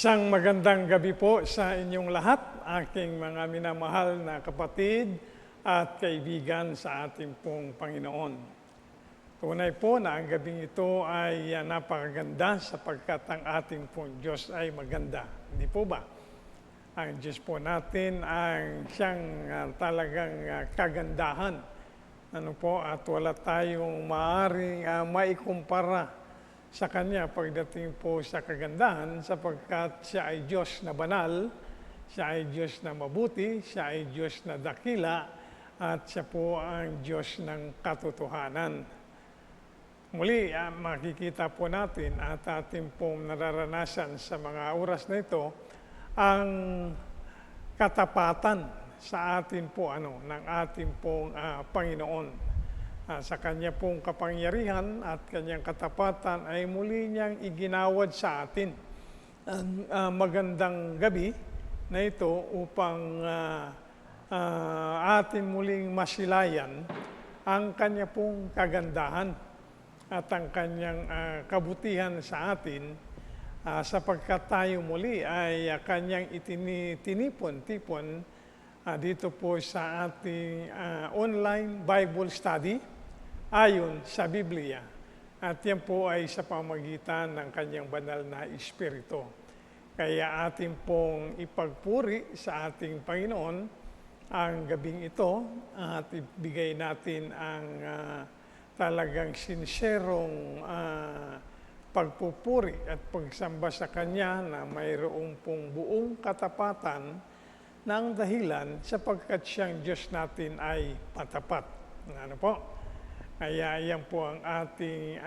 Isang magandang gabi po sa inyong lahat, aking mga minamahal na kapatid at kaibigan sa ating pong Panginoon. Tunay po na ang gabing ito ay napakaganda sapagkat ang ating pong Diyos ay maganda. Hindi po ba? Ang Diyos po natin ang siyang talagang kagandahan. Ano po, at wala tayong maaaring maikumpara sa Kanya pagdating po sa kagandahan sapagkat siya ay Diyos na banal, siya ay Diyos na mabuti, siya ay Diyos na dakila, at siya po ang Diyos ng katotohanan. Muli, makikita po natin at ating pong nararanasan sa mga oras na ito ang katapatan sa atin po ng ating pong Panginoon. Sa kanya pong kapangyarihan at kanyang katapatan ay muli niyang iginawad sa atin ang magandang gabi na ito upang atin muling masilayan ang kanya pong kagandahan at ang kanyang kabutihan sa atin sapagkat tayo muli ay kanyang tinipon-tipon dito po sa ating online Bible study ayon sa Biblia. At yan po ay sa pamagitan ng kanyang banal na Espiritu. Kaya atin pong ipagpuri sa ating Panginoon ang gabing ito at ibigay natin ang talagang sinserong pagpupuri at pagsamba sa Kanya na mayroong pong buong katapatan ng dahilan sapagkat siyang Diyos natin ay patapat. Ano po? Kaya yan po ang ating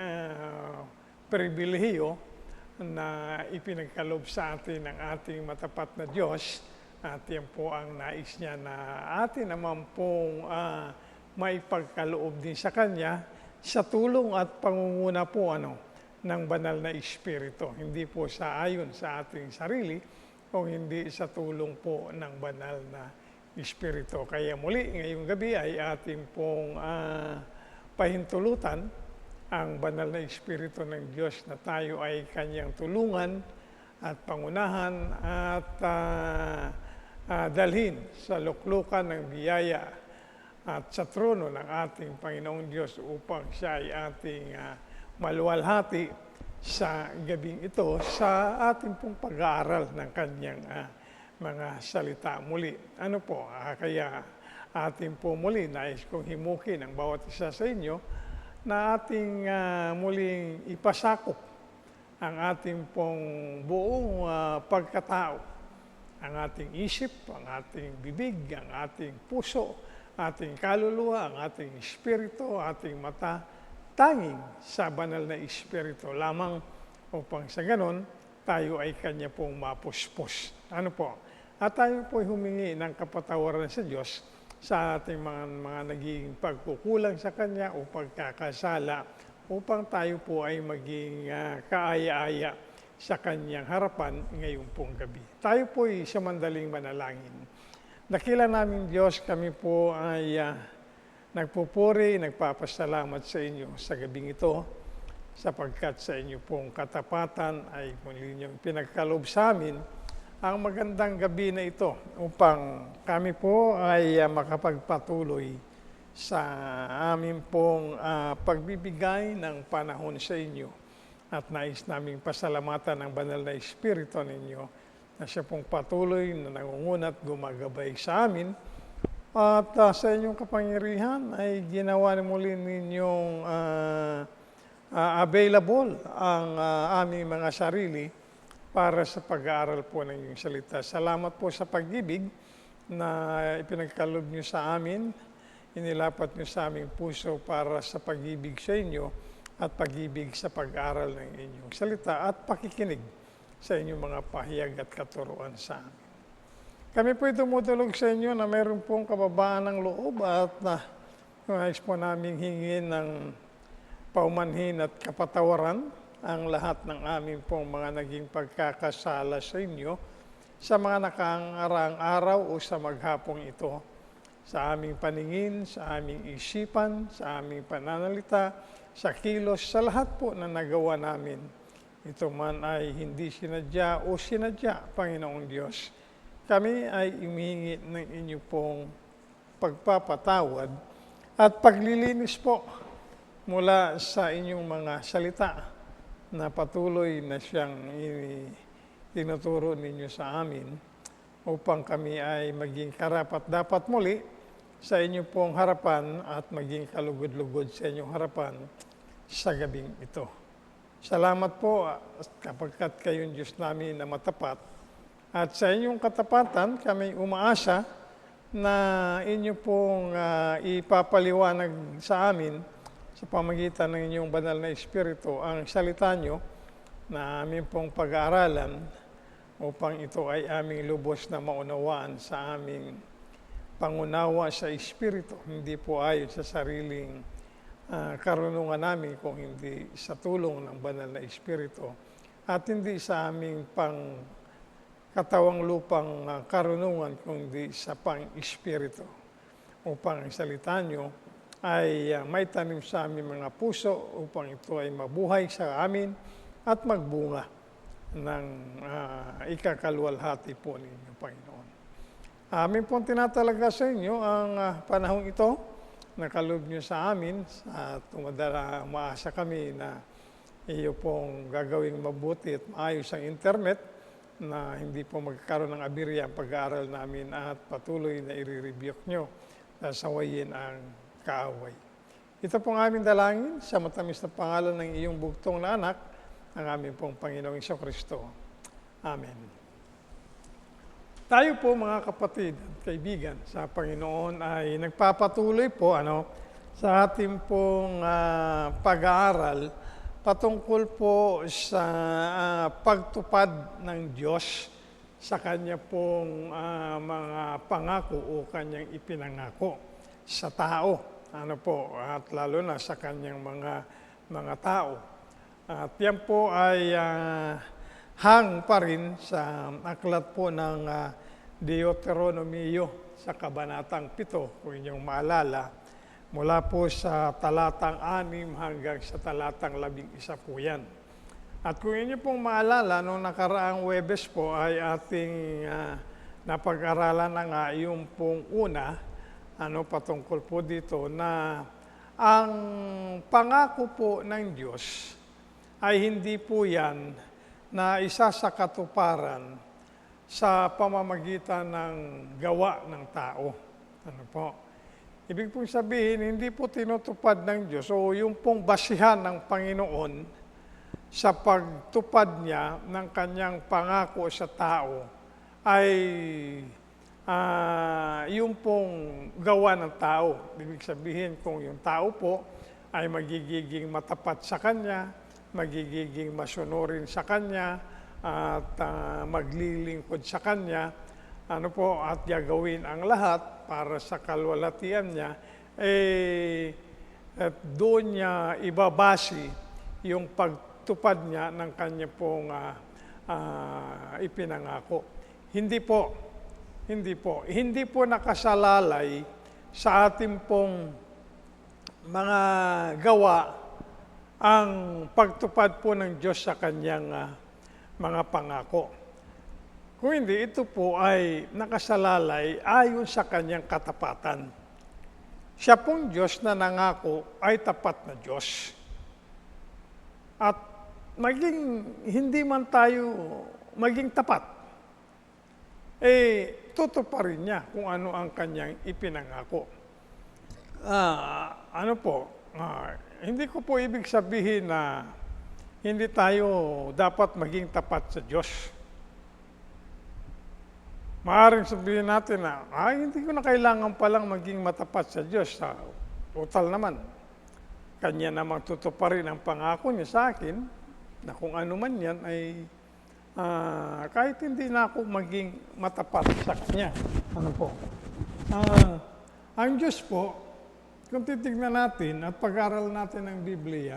pribilehiyo na ipinagkaloob sa atin ng ating matapat na Diyos. At yan po ang nais niya na atin naman pong maipagkaloob din sa Kanya sa tulong at pangunguna po ng banal na Espiritu. Hindi po sa ayon sa ating sarili, kung hindi sa tulong po ng banal na Espiritu. Kaya muli, ngayong gabi ay ating pong pahintulutan ang banal na Espiritu ng Diyos na tayo ay Kanyang tulungan at pangunahan at dalhin sa luklukan ng biyaya at sa trono ng ating Panginoong Diyos upang siya ay ating maluwalhati sa gabing ito sa ating pong pag-aaral ng Kanyang mga salita muli. Ano po, kaya ating po muli nais kong himukin ang bawat isa sa inyo na ating muling ipasakop ang ating pong buong pagkatao, ang ating isip, ang ating bibig, ang ating puso, ating kaluluwa, ang ating espiritu, ating mata, tanging sa banal na Espiritu lamang upang sa ganon tayo ay Kanya pong mapuspos. Ano po? At tayo po humingi ng kapatawaran sa Diyos sa ating mga naging pagkukulang sa Kanya o pagkakasala upang tayo po ay maging kaaya-aya sa Kanyang harapan ngayong pong gabi. Tayo po ay sa mandaling manalangin. Dakila namin Diyos, kami po ay nagpupuri, nagpapasalamat sa inyo sa gabing ito sapagkat sa inyo pong katapatan ay muli niyong pinagkaloob sa amin ang magandang gabi na ito upang kami po ay makapagpatuloy sa amin pong pagbibigay ng panahon sa inyo at nais naming pasalamatan ang banal na Espiritu ninyo na siya pong patuloy na nangungunat gumagabay sa amin at sa inyong kapangyarihan ay ginawa muli ninyong available ang aming mga sarili para sa pag-aaral po ng inyong salita. Salamat po sa pag-ibig na ipinagkaloob niyo sa amin, inilapat niyo sa aming puso para sa pag-ibig sa inyo at pag-ibig sa pag-aaral ng inyong salita at pakikinig sa inyong mga pahayag at katuruan sa amin. Kami po dumudulog sa inyo na mayroon pong kababaan ng loob at nais po namin hingin ng paumanhin at kapatawaran ang lahat ng aming pong mga naging pagkakasala sa inyo sa mga nakaangaraang araw o sa maghapong ito, sa aming paningin, sa aming isipan, sa aming pananalita, sa kilos, sa lahat po na nagawa namin. ito man ay hindi sinadya o sinadya, Panginoong Diyos, kami ay humihingi ng inyo pong pagpapatawad at paglilinis po mula sa inyong mga salita na patuloy na siyang tinuturo ninyo sa amin upang kami ay maging karapat-dapat muli sa inyo pong harapan at maging kalugod-lugod sa inyong harapan sa gabing ito. Salamat po kapagkat kayong Diyos namin na matapat at sa inyong katapatan kami umaasa na inyo pong ipapaliwanag sa amin sa pamagitan ng inyong banal na Espiritu ang salita nyo na aming pong pag-aaralan upang ito ay aming lubos na maunawaan sa aming pangunawa sa Espiritu, hindi po ayon sa sariling karunungan namin kung hindi sa tulong ng banal na Espiritu at hindi sa aming katawang lupang karunungan kundi sa pang-Espiritu upang ang salita nyo ay may tanim sa aming mga puso upang ito ay mabuhay sa amin at magbunga ng ikakaluwalhati po ninyo, Panginoon. Amin pong tinatalaga sa inyo ang panahong ito na kaloob nyo sa amin at umaasa kami na iyo pong gagawing mabuti at maayos ang internet na hindi po magkakaroon ng aberya ang pag-aaral namin at patuloy na i-rebuke nyo na sawayin ang kaaway. Ito pong aming dalangin sa matamis na pangalan ng iyong bugtong na anak, ang aming pong Panginoong Jesucristo. Amen. Tayo po mga kapatid at kaibigan sa Panginoon ay nagpapatuloy po sa ating pong pag-aaral patungkol po sa pagtupad ng Diyos sa Kanya pong mga pangako o Kanyang ipinangako sa tao. At lalo na sa Kanyang mga tao. At yan po ay hang pa rin sa aklat po ng Deuteronomio sa Kabanatang 7, kung inyong maalala. Mula po sa talatang 6 hanggang sa talatang 11 po yan. At kung inyo pong maalala, noong nakaraang Huwebes po ay ating napag-aralan na nga yung pong una, patungkol po dito na ang pangako po ng Diyos ay hindi po yan na isa sa katuparan sa pamamagitan ng gawa ng tao. Ibig pong sabihin, hindi po tinutupad ng Diyos o yung pong basihan ng Panginoon sa pagtupad niya ng kanyang pangako sa tao ay yung pong gawa ng tao. Ibig sabihin, kung yung tao po ay magiging matapat sa kanya, magiging masunurin sa kanya, at maglilingkod sa kanya, at gagawin ang lahat para sa kalwalhatian niya, at doon niya ibabasi yung pagtupad niya ng kanya pong ipinangako. Hindi po nakasalalay sa ating pong mga gawa ang pagtupad po ng Diyos sa kanyang mga pangako. Kung hindi, ito po ay nakasalalay ayon sa kanyang katapatan. Siya pong Diyos na nangako ay tapat na Diyos. At hindi man tayo maging tapat, tutuparin niya kung ano ang kanyang ipinangako. Hindi ko po ibig sabihin na hindi tayo dapat maging tapat sa Diyos. Maaaring sabihin natin na, hindi ko na kailangan palang maging matapat sa Diyos. Total naman. Kanya namang tutuparin ang pangako niya sa akin, na kung ano man yan ay kahit hindi na ako maging matapat sa Kanya. Ang Diyos po, kung titignan natin at pag-aral natin ng Biblia,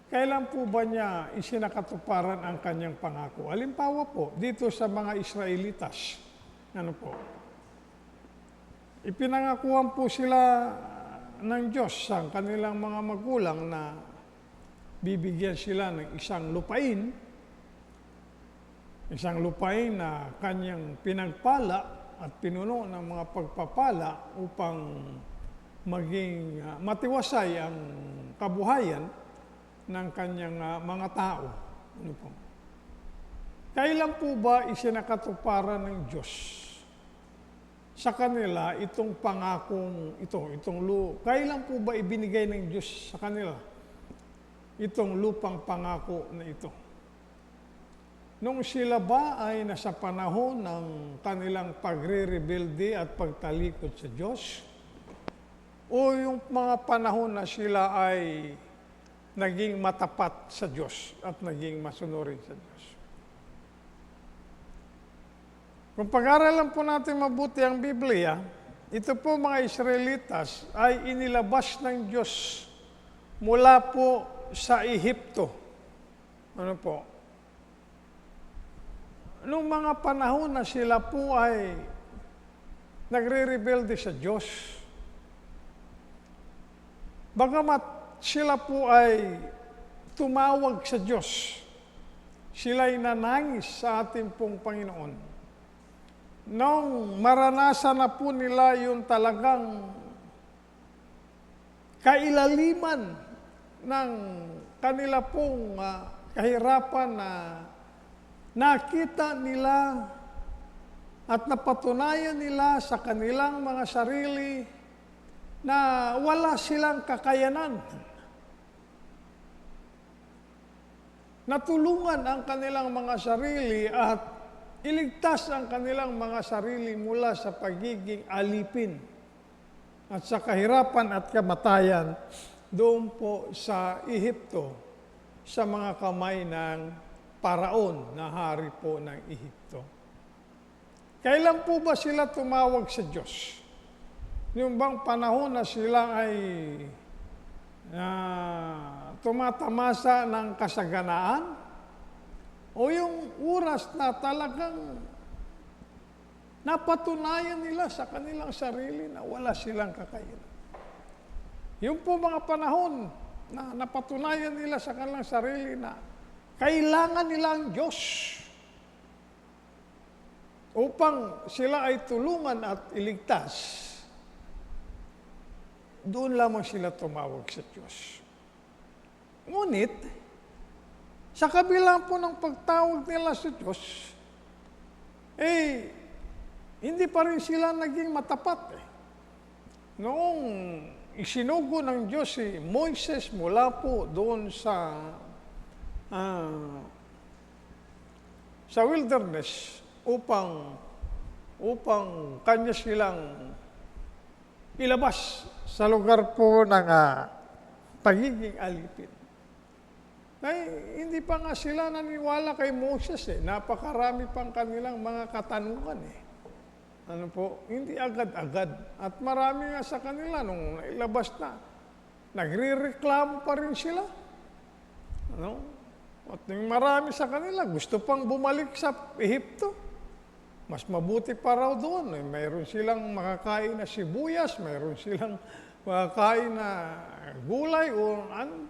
kailan po ba niya isinakatuparan ang Kanyang pangako? Halimbawa po, dito sa mga Israelitas, ipinangakuan po sila ng Diyos sa kanilang mga magulang na bibigyan sila ng isang lupain Isang lupain na kanyang pinagpala at pinuno ng mga pagpapala upang maging matiwasay ang kabuhayan ng kanyang mga tao. Ano po? Kailan po ba isinakatuparan ng Diyos sa kanila itong pangakong ito, kailan po ba ibinigay ng Diyos sa kanila itong lupang pangako na ito? Nung sila ba ay nasa panahon ng kanilang pagre-rebelde at pagtalikod sa Diyos? O yung mga panahon na sila ay naging matapat sa Diyos at naging masunurin sa Diyos? Kung pag-aralan po natin mabuti ang Biblia, ito po mga Israelitas ay inilabas ng Diyos mula po sa Ehipto. Ano po? Noong mga panahon na sila po ay nagre-rebelde sa Diyos, bagamat sila po ay tumawag sa Diyos, sila'y nanangis sa ating pong Panginoon. Nung maranasan na po nila yung talagang kailaliman ng kanila pong kahirapan na nakita nila at napatunayan nila sa kanilang mga sarili na wala silang kakayanan. Natulungan ang kanilang mga sarili at iligtas ang kanilang mga sarili mula sa pagiging alipin at sa kahirapan at kamatayan doon po sa Ehipto, sa mga kamay ng Paraon na hari po ng Ehipto. Kailan po ba sila tumawag sa Diyos? Yung bang panahon na sila ay tumatamasa ng kasaganaan? O yung oras na talagang napatunayan nila sa kanilang sarili na wala silang kakayanan? Yung po mga panahon na napatunayan nila sa kanilang sarili na kailangan nila ang Diyos upang sila ay tulungan at iligtas, doon lamang sila tumawag sa Diyos. Ngunit, sa kabila po ng pagtawag nila sa Diyos, hindi pa rin sila naging matapat. Noong isinugo ng Diyos si Moises mula po doon sa wilderness upang kanya silang ilabas sa lugar po ng pagiging alipin. Ay, hindi pa nga sila naniwala kay Moses Napakarami pang kanilang mga katanungan Ano po, hindi agad-agad. At marami nga sa kanila nung nailabas na, nagre-reklamo pa rin sila. Ano? At yung marami sa kanila, gusto pang bumalik sa Ehipto. Mas mabuti pa raw doon. Mayroon silang makakain na sibuyas, mayroon silang makakain na gulay o ano.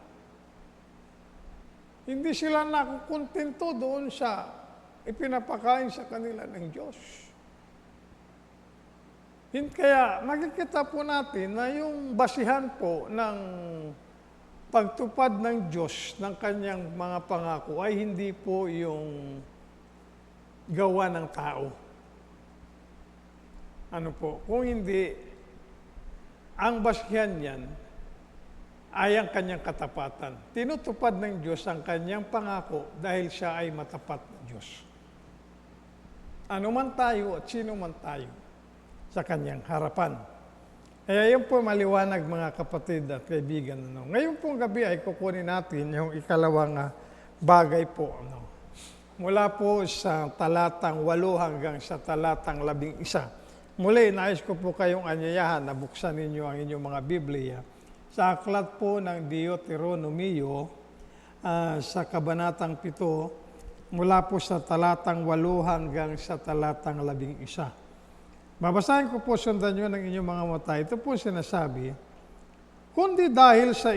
Hindi sila nakukontento doon sa ipinapakain sa kanila ng Diyos. Kaya makikita po natin na yung basihan po ng pagtupad ng Diyos ng kanyang mga pangako ay hindi po yung gawa ng tao. Ano po? Kung hindi, ang basihan niyan ay ang kanyang katapatan. Tinutupad ng Diyos ang kanyang pangako dahil siya ay matapat na Diyos. Ano man tayo at sino man tayo sa kanyang harapan. Kaya yun po maliwanag mga kapatid at kaibigan. Ngayon pong gabi ay kukunin natin yung ikalawang bagay po. Mula po sa talatang 8 hanggang sa talatang 11. Muli, nais ko po kayong anyayahan na buksan ninyo ang inyong mga Biblia sa aklat po ng Deuteronomio sa kabanatang 7, mula po sa talatang 8 hanggang sa talatang 11. Babasahin ko po, sundan nyo ng inyong mga mata. Ito po sinasabi, kundi dahil sa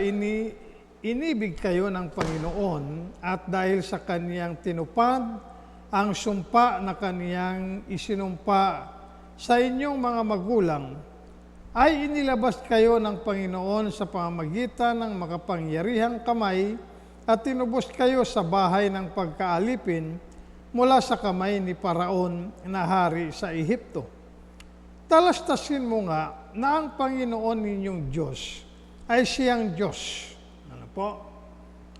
inibig kayo ng Panginoon at dahil sa Kaniyang tinupad ang sumpa na kaniyang isinumpa sa inyong mga magulang, ay inilabas kayo ng Panginoon sa pamamagitan ng makapangyarihang kamay at tinubos kayo sa bahay ng pagkaalipin mula sa kamay ni Paraon na hari sa Ehipto. Talastasin mo nga na ang Panginoon ninyong Diyos ay siyang Diyos. Ano po?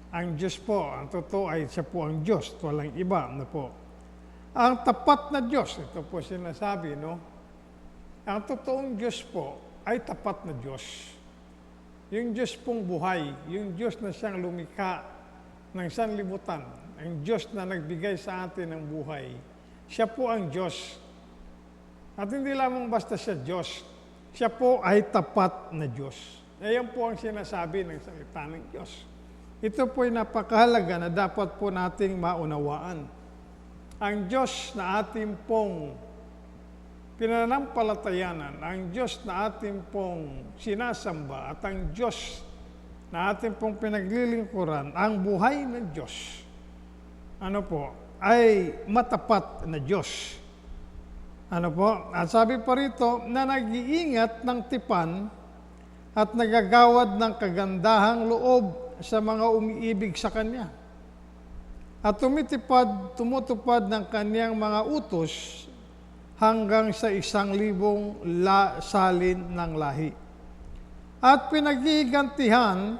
Ang Diyos po, ang totoo ay siya po ang Diyos, walang iba. Ano po? Ang tapat na Diyos, ito po sinasabi, no? Ang totoong Diyos po ay tapat na Diyos. Yung Diyos pong buhay, yung Diyos na siyang lumikha ng sanlibutan, ang Diyos na nagbigay sa atin ng buhay, siya po ang Diyos. At hindi lamang basta siya Diyos, siya po ay tapat na Diyos. Ayan po ang sinasabi ng salita ng Diyos. Ito po ay napakahalaga na dapat po nating maunawaan. Ang Diyos na ating pong pinanampalatayanan, ang Diyos na ating pong sinasamba, at ang Diyos na ating pong pinaglilingkuran, ang buhay ng Diyos, ano po, ay matapat na Diyos. Ano po? At sabi pa rito na nag-iingat ng tipan at nagagawad ng kagandahang loob sa mga umiibig sa Kanya. At tumutupad ng Kanyang mga utos hanggang sa 1,000 salin ng lahi. At pinag-iigantihan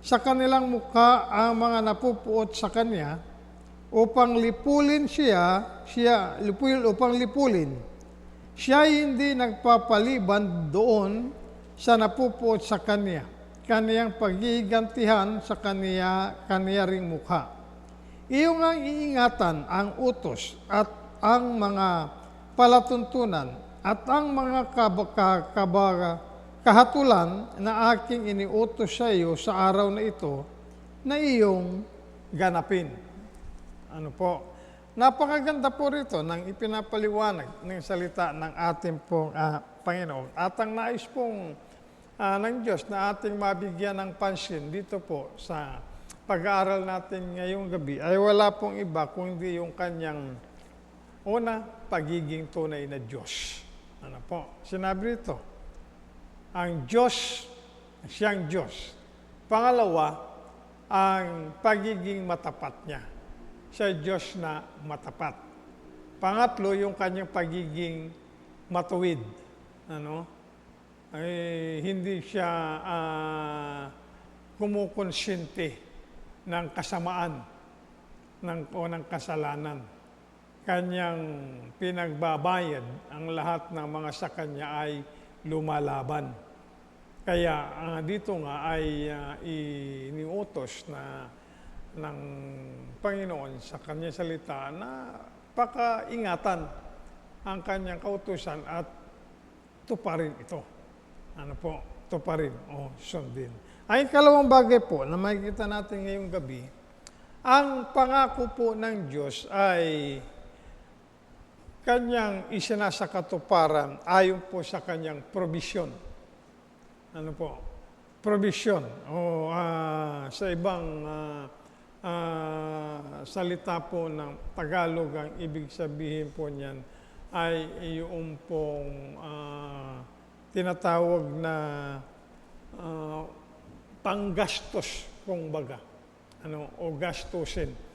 sa kanilang mukha ang mga napupuot sa Kanya upang lipulin upang lipulin. Siya hindi nagpapaliban doon sa napupuot sa Kanya, kaniyang pag-iigantihan sa kaniya ring mukha. Iyong ang iingatan ang utos at ang mga palatuntunan at ang mga kahatulan na aking iniutos sa iyo sa araw na ito na iyong ganapin. Ano po? Napakaganda po rito ng ipinapaliwanag ng salita ng ating pong Panginoon. At ang nais pong ng Diyos na ating mabigyan ng pansin dito po sa pag-aaral natin ngayong gabi ay wala pong iba kundi yung Kanyang una, pagiging tunay na Diyos. Ano po? Sinabi rito, ang Diyos, siyang Diyos. Pangalawa, ang pagiging matapat niya. Siya Diyos na matapat. Pangatlo, yung Kanyang pagiging matuwid. Ano? Ay, hindi siya kumukonsyente ng kasamaan o ng kasalanan. Kanyang pinagbabayad ang lahat ng mga sa Kanya ay lumalaban. Kaya dito nga ay iniutos ng Panginoon sa Kanyang salita na pakaingatan ang Kanyang kautusan at tuparin ito. Ano po? Tuparin o sundin. Ay kalawang bagay po na makikita natin ngayong gabi, ang pangako po ng Diyos ay Kanyang isinasakatuparan ayon po sa Kanyang provision. Ano po? Provision. O sa ibang salita po ng Tagalog, ang ibig sabihin po niyan ay yung pong tinatawag na panggastos kung baga. O gastusin.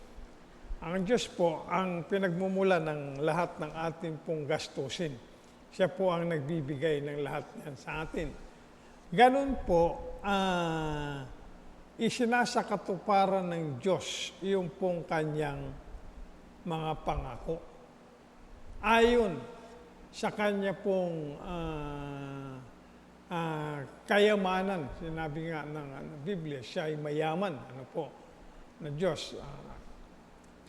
Ang Diyos po ang pinagmumula ng lahat ng ating pong gastusin. Siya po ang nagbibigay ng lahat yan sa atin. Ganun po, isinasakatuparan ng Diyos yung pong Kanyang mga pangako. Ayon sa Kanya pong kayamanan, sinabi nga ng Biblia, siya ay mayaman. Ano po? Na Diyos,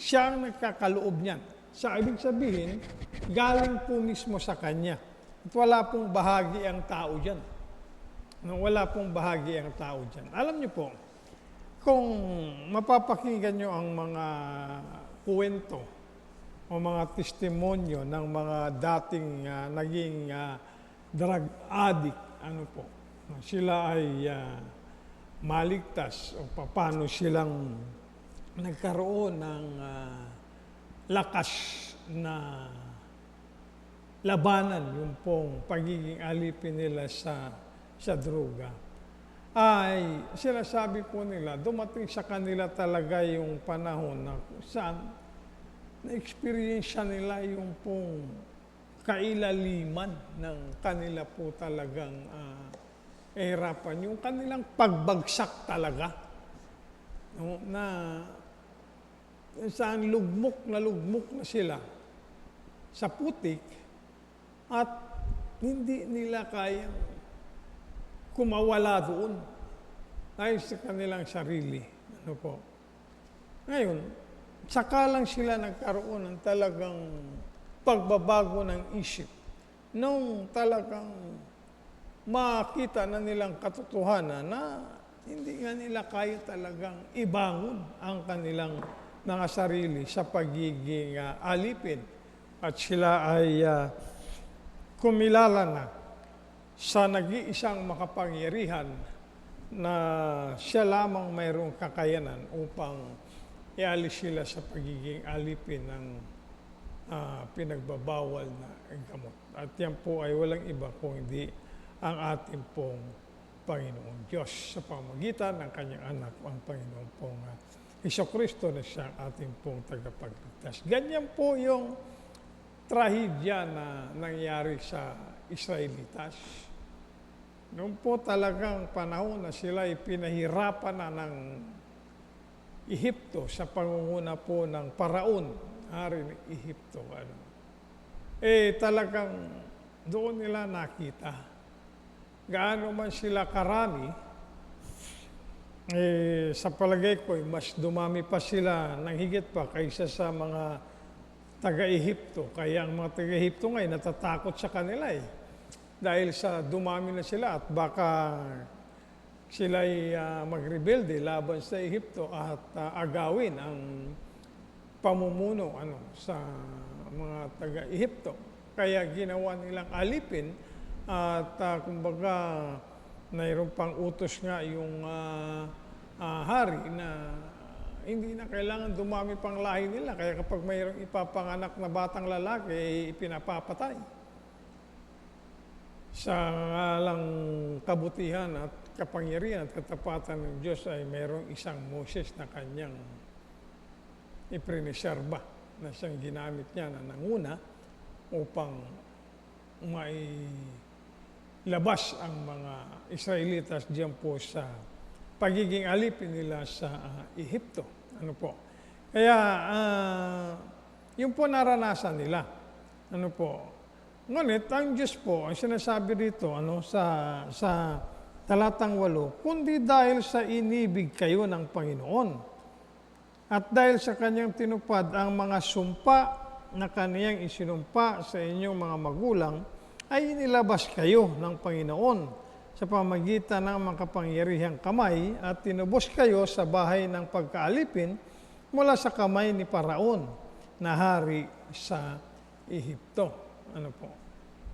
siya ang nagkakaloob niyan. Sa ibig sabihin, galing po mismo sa Kanya. At wala pong bahagi ang tao dyan. Wala pong bahagi ang tao dyan. Alam niyo po, kung mapapakinggan niyo ang mga kwento o mga testimonyo ng mga dating naging drug addict, ano po, sila ay maligtas o paano silang nagkaroon ng lakas na labanan yung pong pagiging alipin nila sa droga, ay sinasabi po nila, dumating sa kanila talaga yung panahon na saan na-experience nila yung pong kailaliman ng kanila po talagang hirapan, yung kanilang pagbagsak talaga. No, na saan lugmok na sila sa putik at hindi nila kayang kumawala doon dahil sa kanilang sarili. Ano po? Ngayon, saka lang sila nagkaroon ng talagang pagbabago ng isip. Nung talagang makita na nilang katotohanan na hindi nga nila kaya talagang ibangon ang kanilang mga sarili sa pagiging alipin. At sila ay kumilala na sa nag-iisang makapangyarihan na siya lamang mayroong kakayanan upang ialis sila sa pagiging alipin ng pinagbabawal na gamot. At yan po ay walang iba kung hindi ang ating pong Panginoong Diyos sa pamagitan ng kanyang anak, ang Panginoong pong Jesucristo na siyang ating pong tagapagligtas. Ganyan po yung trahedya na nangyari sa Israelitas. Noon po talagang panahon na sila ay pinahirapan na ng Ehipto sa pangunguna po ng Paraon, hari ng Ehipto. Talagang doon nila nakita. Gaano man sila karami, sa palagay ko, mas dumami pa sila ng higit pa kaysa sa mga taga-Ehipto. Kaya ang mga taga-Ehipto ngayon natatakot sa kanila dahil sa dumami na sila at baka sila'y magrebelde laban sa Ehipto at agawin ang pamumuno sa mga taga-Ehipto. Kaya ginawa nilang alipin at kumbaga mayroon pang utos nga yung hari na hindi na kailangan dumami pang lahi nila. Kaya kapag mayroong ipapanganak na batang lalaki, ipinapapatay. Sa ngalang kabutihan at kapangyarihan at katapatan ng Diyos ay mayroong isang Moses na kanyang ipriniserba na siyang ginamit niya na nanguna upang may labas ang mga Israelitas diyan po sa pagiging alipin nila sa Ehipto. Ano po? Kaya yun po naranasan nila. Ano po? Ngunit ang Diyos po, ang sinasabi dito sa talatang 8, kundi dahil sa inibig kayo ng Panginoon at dahil sa kanyang tinupad ang mga sumpa na kaniyang isinumpa sa inyong mga magulang, ay inilabas kayo ng Panginoon sa pamagitan ng makapangyarihang kamay at tinubos kayo sa bahay ng pagkaalipin mula sa kamay ni Paraon na hari sa Ehipto. Ano po?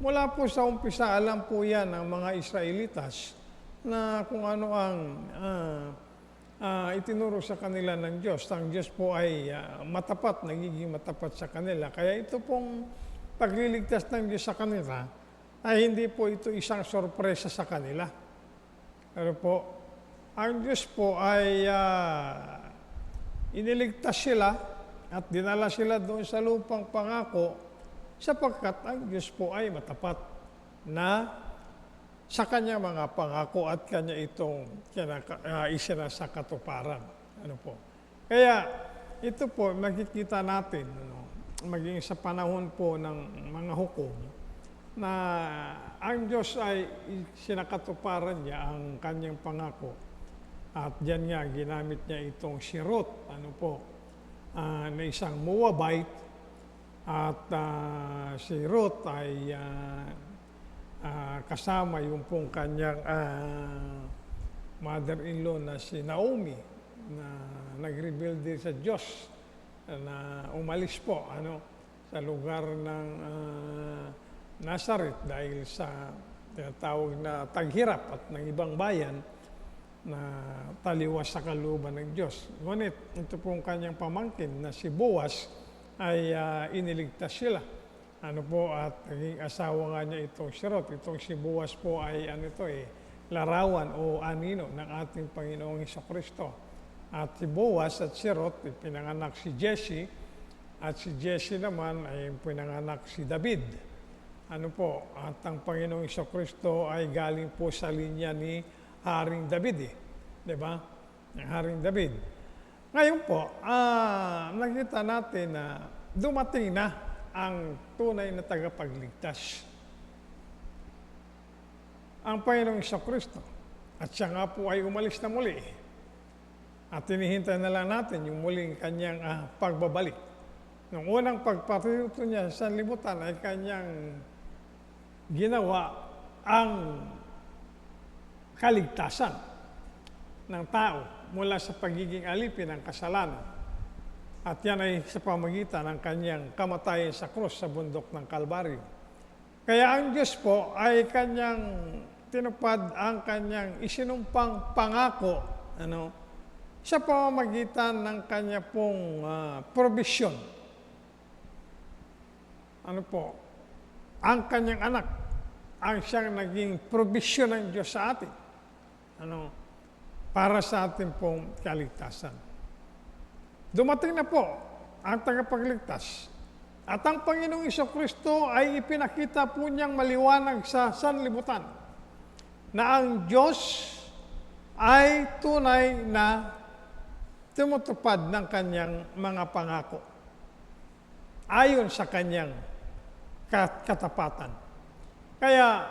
Mula po sa umpisa, alam po yan ng mga Israelitas na kung ano ang itinuro sa kanila ng Diyos. Ang Diyos po ay matapat, nagiging matapat sa kanila. Kaya ito pong pagliligtas ng Diyos sa kanila ay hindi po ito isang sorpresa sa kanila. Pero po, ang Diyos po ay iniligtas sila at dinala sila doon sa lupang pangako sapagkat ang Diyos po ay matapat na sa kanya mga pangako at kanya itong isinasa katuparan. Ano po? Kaya ito po makikita natin maging sa panahon po ng mga hukom na ang Diyos ay sinakatuparan niya ang kanyang pangako. At diyan nga ginamit niya itong si Ruth, na isang Moabite. At si Ruth ay kasama yung pong kanyang mother-in-law na si Naomi na nag-rebelde sa Diyos na umalis po sa lugar ng Nazareth dahil sa tinatawag na taghirap at ng ibang bayan na taliwas sa kalooban ng Diyos. Ngunit ito pong kanyang pamangkin na si Boaz ay iniligtas sila. Ano po, at naging asawa nga niya itong si Ruth. Itong si Boaz po ay larawan o anino ng ating Panginoong Hesukristo. At si Boaz at si Ruth, pinanganak si Jesse, at si Jesse naman ay pinanganak si David. Ano po, at ang Panginoong Hesukristo ay galing po sa linya ni Haring David Di ba? Ng Haring David. Ngayon po, nakita natin na dumating na ang tunay na tagapagligtas. Ang Panginoong Hesukristo. At siya nga po ay umalis na muli. At tinihintay na lang natin yung muling kanyang pagbabalik. Nung unang pagpatuto niya sa sanlibutan ay kanyang ginawa ang kaligtasan ng tao mula sa pagiging alipin ng kasalanan. At yan ay sa pamagitan ng kanyang kamatayan sa krus sa bundok ng Kalbaryo. Kaya ang Diyos po ay kanyang tinupad ang kanyang isinumpang pangako sa pamamagitan ng kanya pong provision. Ang kanyang anak ang siyang naging provision ng Diyos sa atin. Para sa ating pong kaligtasan. Dumating na po ang tagapagligtas. At ang Panginoong Hesukristo ay ipinakita po niyang maliwanag sa sanlibutan na ang Diyos ay tunay na tumutupad ng kanyang mga pangako ayon sa kanyang katapatan. Kaya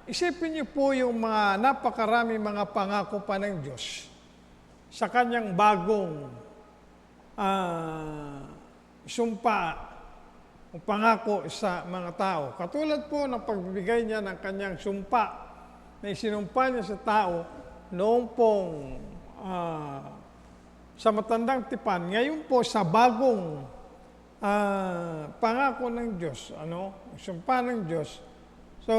isipin niyo po yung mga napakarami mga pangako pa ng Diyos sa kanyang bagong sumpa o pangako sa mga tao. Katulad po ng pagbibigay niya ng kanyang sumpa na isinumpa niya sa tao noong pong sa matandang tipan. Ngayon po sa bagong pangako ng Diyos, sumpa ng Diyos. So,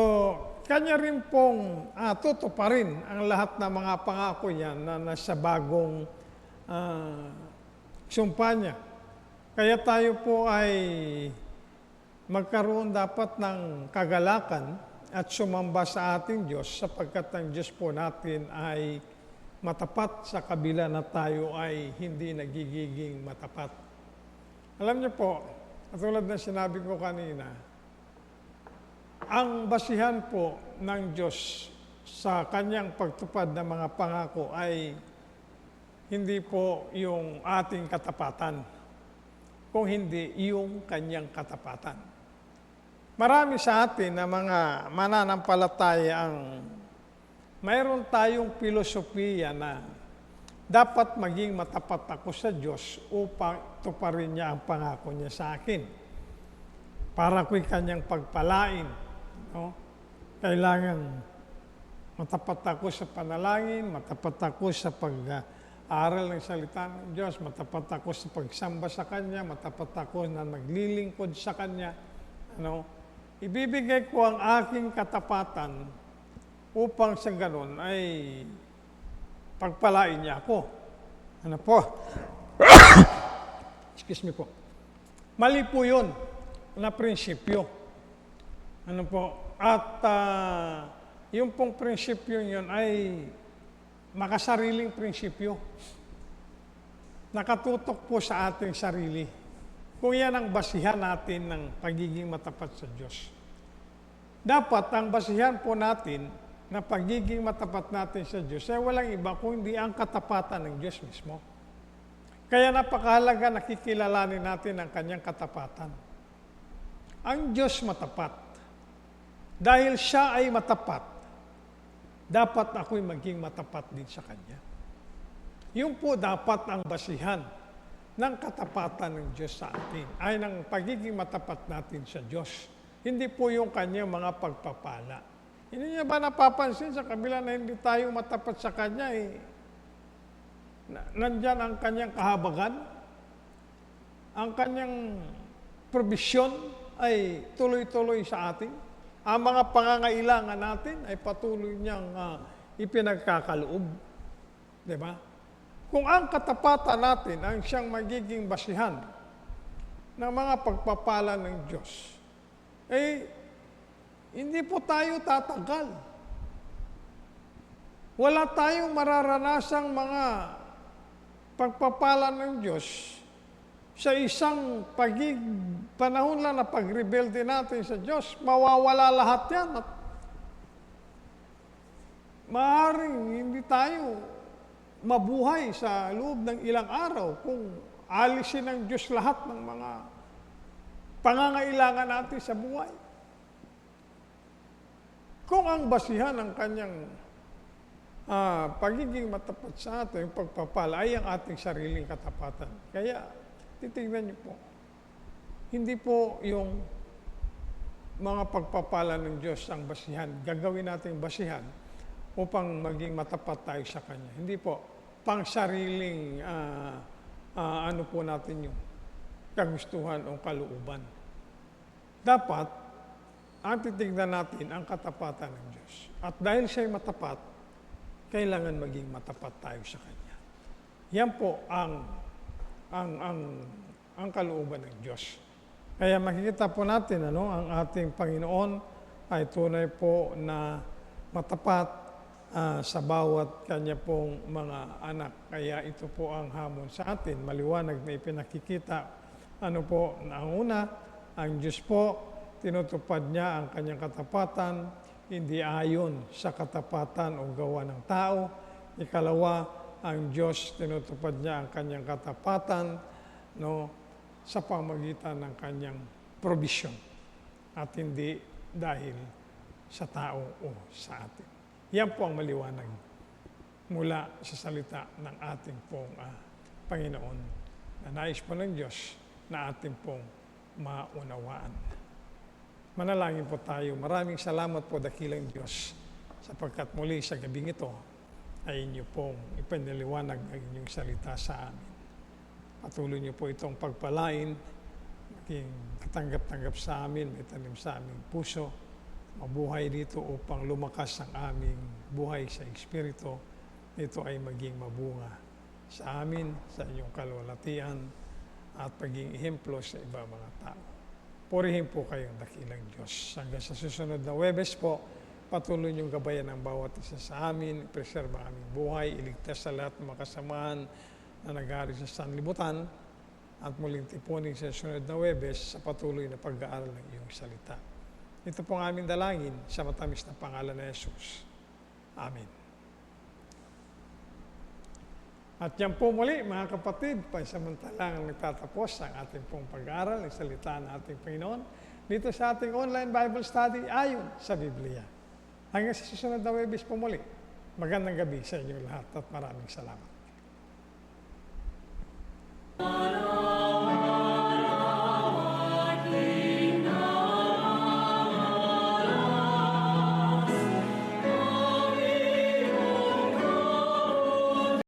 kanya rin pong tutuparin ang lahat ng mga pangako niya na nasa bagong sumpa niya. Kaya tayo po ay magkaroon dapat ng kagalakan at sumamba sa ating Diyos sapagkat ang Diyos po natin ay matapat sa kabila na tayo ay hindi nagiging matapat. Alam niyo po, katulad ng sinabi ko kanina, ang basihan po ng Diyos sa kanyang pagtupad ng mga pangako ay hindi po yung ating katapatan, kung hindi yung kanyang katapatan. Marami sa atin na mga mananampalataya ang mayroon tayong filosofiya na dapat maging matapat ako sa Diyos upang tuparin niya ang pangako niya sa akin. Para ko'y kanyang pagpalain. Kailangan matapat ako sa panalangin, matapat ako sa pag-aaral ng salita ng Diyos, matapat ako sa pagsamba sa Kanya, matapat ako na naglilingkod sa Kanya. Ibibigay ko ang aking katapatan upang sa ganun ay pagpalain niya ako. Excuse me po. Mali po yun na prinsipyo. At yung pong prinsipyo yun ay makasariling prinsipyo. Nakatutok po sa ating sarili. Kung yan ang basihan natin ng pagiging matapat sa Diyos. Dapat ang basihan po natin na pagiging matapat natin sa Diyos ay walang iba kundi ang katapatan ng Diyos mismo. Kaya napakahalaga nakikilalanin natin ang kanyang katapatan. Ang Diyos matapat. Dahil siya ay matapat, dapat ako'y maging matapat din sa Kanya. Yun po dapat ang basihan ng katapatan ng Diyos sa atin, ay ng pagiging matapat natin sa Diyos. Hindi po yung Kanyang mga pagpapala. Hindi niya ba napapansin sa kabila na hindi tayo matapat sa Kanya, nandyan ang Kanyang kahabagan, ang Kanyang provision ay tuloy-tuloy sa atin. Ang mga pangangailangan natin ay patuloy niyang ipinagkakaloob. Diba? Kung ang katapatan natin ang siyang magiging basihan ng mga pagpapala ng Diyos, eh, hindi po tayo tatagal. Wala tayong mararanasang mga pagpapala ng Diyos sa isang panahon lang na pagrebelde natin sa Diyos. Mawawala lahat yan at maaaring hindi tayo mabuhay sa loob ng ilang araw kung alisin ng Diyos lahat ng mga pangangailangan natin sa buhay. Kung ang basihan ng kanyang pagiging matapat sa atin, yung pagpapala, ay ang ating sariling katapatan. Kaya, titignan niyo po, hindi po yung mga pagpapala ng Diyos ang basihan. Gagawin nating basihan upang maging matapat tayo sa Kanya. Hindi po, pang sariling ano po natin yung kagustuhan o kalooban. Dapat, ang titignan natin ang katapatan ng Diyos. At dahil siya'y matapat, kailangan maging matapat tayo sa Kanya. Yan po ang kalooban ng Diyos. Kaya makikita po natin, ang ating Panginoon ay tunay po na matapat sa bawat Kanya pong mga anak. Kaya ito po ang hamon sa atin. Maliwanag na ipinakikita. Ano po, na ang una, ang Diyos po, tinutupad niya ang Kanyang katapatan, hindi ayon sa katapatan o gawa ng tao. Ikalawa, ang Diyos tinutupad niya ang Kanyang katapatan sa pamagitan ng Kanyang provision at hindi dahil sa tao o sa atin. Yan po ang maliwanag mula sa salita ng ating pong Panginoon na nais po ng Diyos na ating pong maunawaan. Manalangin po tayo. Maraming salamat po, dakilang Diyos, sapagkat muli sa gabing ito ay inyo pong ipinaliwanag ang inyong salita sa amin. Patuloy niyo po itong pagpalain, maging katanggap-tanggap sa amin, may tanim sa aming puso, mabuhay dito upang lumakas ang aming buhay sa Espiritu. Ito ay maging mabunga sa amin, sa inyong kalwalatian, at maging ehemplo sa iba mga tao. Purihin po kayong dakilang Diyos. Hanggang sa susunod na Huwebes po, patuloy niyong gabayan ang bawat isa sa amin, preserve ang aming buhay, iligtas sa lahat ng makasamahan na naghari sa sanlibutan, at muling tipunin sa susunod na Huwebes sa patuloy na pag-aaral ng iyong salita. Ito po ang aming dalangin sa matamis na pangalan ni Jesus. Amen. At yan po muli, mga kapatid, pansamantalang nagtatapos ang ating pong pag-aaral ng salita ng ating Panginoon dito sa ating online Bible study ayon sa Biblia. Hanggang sa susunod na Huwebes po muli, magandang gabi sa inyo lahat at maraming salamat.